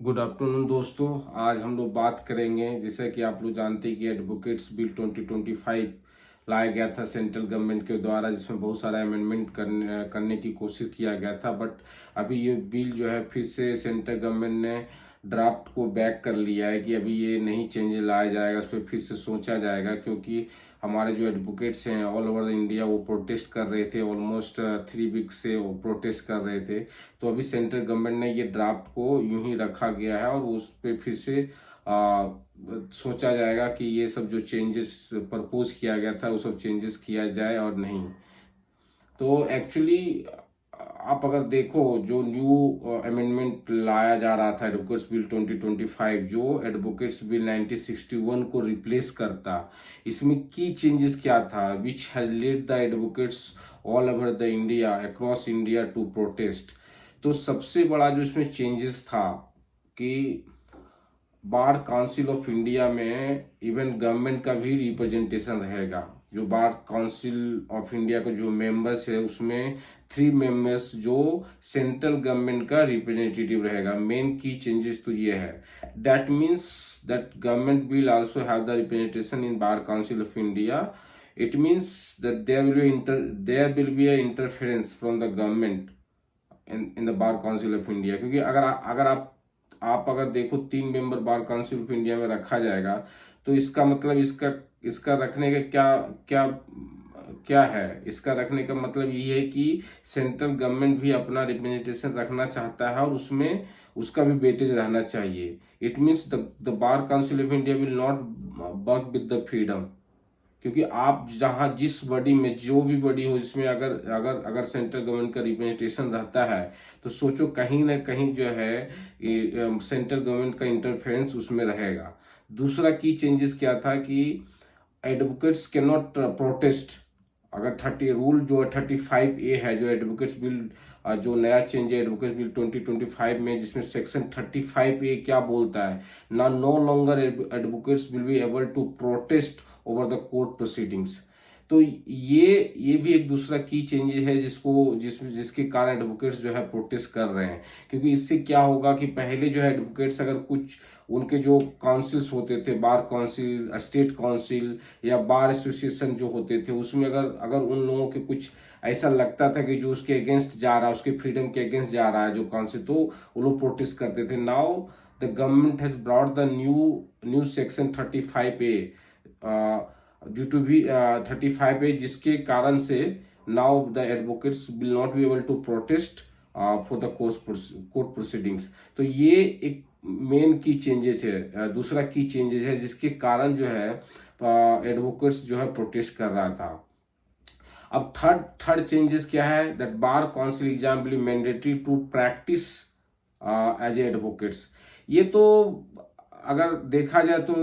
Good afternoon दोस्तों। आज हम लोग बात करेंगे, जैसे कि आप लोग जानते हैं कि एडवोकेट्स बिल 2025 लाया गया था सेंट्रल गवर्नमेंट के द्वारा, जिसमें बहुत सारा अमेंडमेंट करने की कोशिश किया गया था। बट अभी ये बिल जो है फिर से सेंट्रल गवर्नमेंट ने ड्राफ्ट को बैक कर लिया है कि अभी ये नहीं चेंज लाया जाएगा, उस पर फिर से सोचा जाएगा। क्योंकि हमारे जो एडवोकेट्स हैं ऑल ओवर इंडिया वो प्रोटेस्ट कर रहे थे, ऑलमोस्ट 3 वीक से वो प्रोटेस्ट कर रहे थे। तो अभी सेंट्रल गवर्नमेंट ने ये ड्राफ्ट को यूं ही रखा गया है और उस पर फिर से सोचा जाएगा कि ये सब जो चेंजेस प्रपोज किया गया था वो सब चेंजेस किया जाए और नहीं। तो एक्चुअली आप अगर देखो, जो न्यू अमेंडमेंट लाया जा रहा था एडवोकेट्स बिल 2025, जो एडवोकेट्स बिल 1961 को रिप्लेस करता, इसमें की चेंजेस क्या था which has led the advocates all over the India across India to protest. तो सबसे बड़ा जो इसमें चेंजेस था कि बार काउंसिल ऑफ इंडिया में इवन गवर्नमेंट का भी रिप्रेजेंटेशन रहेगा। जो बार काउंसिल ऑफ इंडिया के जो मेंबर्स है उसमें 3 मेंबर्स जो सेंट्रल गवर्नमेंट का रिप्रेजेंटेटिव रहेगा। मेन की चेंजेस तो ये है, that means that government will also have the representation in Bar council of India. It means that there will be a interference from the government in the bar council of India. क्योंकि अगर आप अगर देखो 3 member Bar council of India में रखा जाएगा, तो इसका मतलब इसका इसका रखने का क्या क्या क्या है। इसका रखने का मतलब ये है कि सेंट्रल गवर्नमेंट भी अपना रिप्रेजेंटेशन रखना चाहता है और उसमें उसका भी वेटेज रहना चाहिए। It means the bar council of India will not work with the freedom. क्योंकि आप जहाँ जिस बॉडी में जो भी बॉडी हो, जिसमें अगर अगर अगर सेंट्रल गवर्नमेंट का रिप्रेजेंटेशन रहता है, तो सोचो कहीं ना कहीं जो है सेंट्रल गवर्नमेंट का इंटरफेरेंस उसमें रहेगा। दूसरा की चेंजेस क्या था कि एडवोकेट्स कैन नॉट प्रोटेस्ट। अगर 30 रूल जो 35A है, जो एडवोकेट्स बिल जो नया चेंज है एडवोकेट बिल 2025 में, जिसमें सेक्शन 35A क्या बोलता है ना, no longer advocates will be able to protest over the court proceedings. तो ये भी एक दूसरा की चेंजेस है जिसके कारण एडवोकेट्स जो है प्रोटेस्ट कर रहे हैं। क्योंकि इससे क्या होगा कि पहले जो है एडवोकेट्स अगर कुछ उनके जो काउंसिल्स होते थे, बार काउंसिल, स्टेट काउंसिल या बार एसोसिएशन जो होते थे, उसमें अगर अगर उन लोगों के कुछ ऐसा लगता था कि जो उसके अगेंस्ट जा रहा है, उसके फ्रीडम के अगेंस्ट जा रहा है जो काउंसिल, तो वो लोग प्रोटेस्ट करते थे। Now the government has brought the new section 35A due to be 35A, जिसके कारण से now the advocates will not be able to protest for the court proceedings. तो ये एक मेन की चेंजेस है, दूसरा की चेंजेस है जिसके कारण जो है एडवोकेट्स जो है प्रोटेस्ट कर रहा था। अब थर्ड चेंजेस क्या है, that bar council exam will be mandatory to practise as advocates. ये तो अगर देखा जाए तो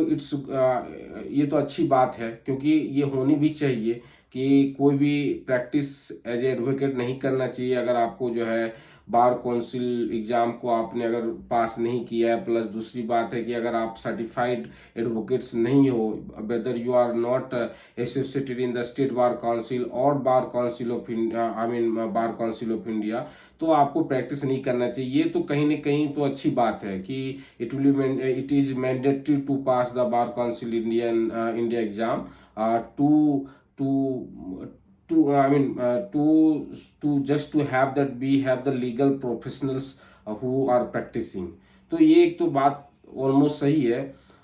ये तो अच्छी बात है, क्योंकि ये होनी भी चाहिए कि कोई भी प्रैक्टिस एज एडवोकेट नहीं करना चाहिए अगर आपको जो है बार काउंसिल एग्जाम को आपने अगर पास नहीं किया है। प्लस दूसरी बात है कि अगर आप सर्टिफाइड एडवोकेट्स नहीं हो, whether you are not associated in the state bar council और bar council of bar council of India, तो आपको प्रैक्टिस नहीं करना चाहिए। ये तो कहीं ना कहीं तो अच्छी बात है कि it is mandatory to pass the bar council India exam to to to just to have that we have the legal professionals who are practicing। तो ये एक तो बात ऑलमोस्ट सही है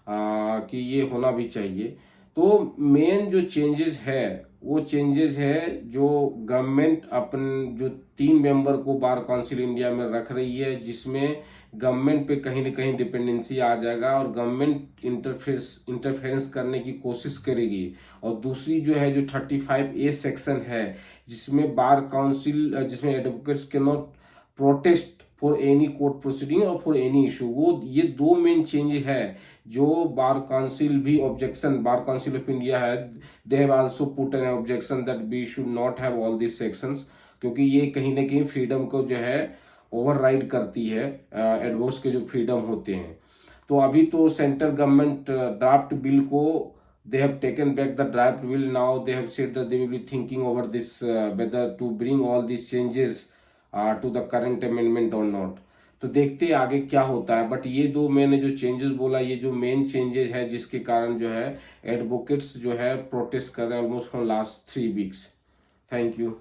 कि ये होना भी चाहिए। तो मेन जो चेंजेस है वो चेंजेस है जो गवर्नमेंट अपन जो 3 मेंबर को बार काउंसिल इंडिया में रख रही है, जिसमें गवर्नमेंट पे कहीं ना कहीं डिपेंडेंसी आ जाएगा और गवर्नमेंट इंटरफेरेंस करने की कोशिश करेगी। और दूसरी जो है जो 35A सेक्शन है, जिसमें बार काउंसिल जिसमें advocates can not protest for any court proceeding और फॉर एनी इशू, वो ये 2 मेन चेंज है जो बार काउंसिल भी objection, bar council of India है, they have also put an objection that we should not have all this sections. क्योंकि ये कहीं ना कहीं फ्रीडम को जो है ओवरराइड करती है, एडवोकेट्स के जो फ्रीडम होते हैं। तो अभी तो सेंट्रल गवर्नमेंट ड्राफ्ट बिल को they have taken back the draft bill. Now they have said that they will be thinking over this whether to bring all these changes to the current amendment or not। तो देखते हैं आगे क्या होता है। But ये दो मैंने जो चेंजेस बोला, ये जो मेन चेंजेस है जिसके कारण जो है एडवोकेट्स जो है प्रोटेस्ट कर रहे हैं almost for last 3 weeks. Thank you.